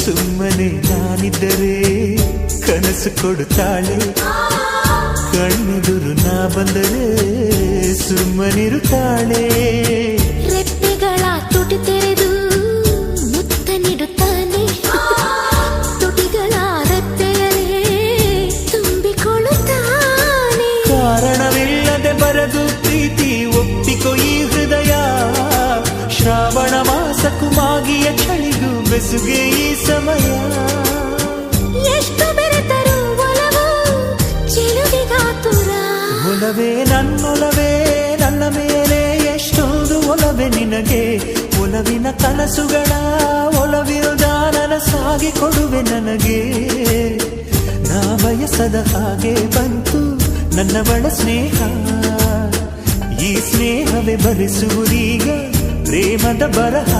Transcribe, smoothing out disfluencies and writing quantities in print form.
ಸುಮ್ಮನೆ ನಾನಿದ್ದರೆ ಕನಸು ಕೊಡುತ್ತಾಳೆ, ಕಣ್ಣೆದುರು ನಾ ಬಂದರೆ ಸುಮ್ಮನಿರುತ್ತಾಳೆ. ರೆಪ್ಪೆಗಳ ತುಟಿ ತೆರೆದು ಮುತ್ತ ನೀಡುತ್ತಾನೆ, ತುಟಿಗಳ ರೆಪ್ಪೆಯಲೇ ತುಂಬಿಕೊಳ್ಳುತ್ತಾನೆ. ಕಾರಣವಿಲ್ಲದೆ ಬರದು ಪ್ರೀತಿ ಒಪ್ಪಿಕೊ ಈ ಹೃದಯ, ಶ್ರಾವಣ ಮಾಸಕ್ಕೂ ಮಾಗಿಯ ಚಳಿಗೂ ಬೆಸುಗೆ ಈ ಸಮಯ. ಎಷ್ಟು ಬೆರೆತರೂ ಒಲವು ಚೆಲುವಿಗಾತುರ. ಒಲವೇ ನನ್ನೊಲವೇ ನನ್ನ ಮೇಲೆ ಎಷ್ಟೊಂದು ಒಲವೇ ನಿನಗೆ, ಒಲವಿನ ಕನಸುಗಳ ಒಲವಿರುದ ನನಸಾಗಿ ಕೊಡುವೆ ನನಗೆ. ನಾ ಬಯಸದ ಹಾಗೆ ಬಂತು ನನ್ನವಳ ಸ್ನೇಹ, ಈ ಸ್ನೇಹವೇ ಭರಿಸುವುದೀಗ ಪ್ರೇಮದ ಬರಹ.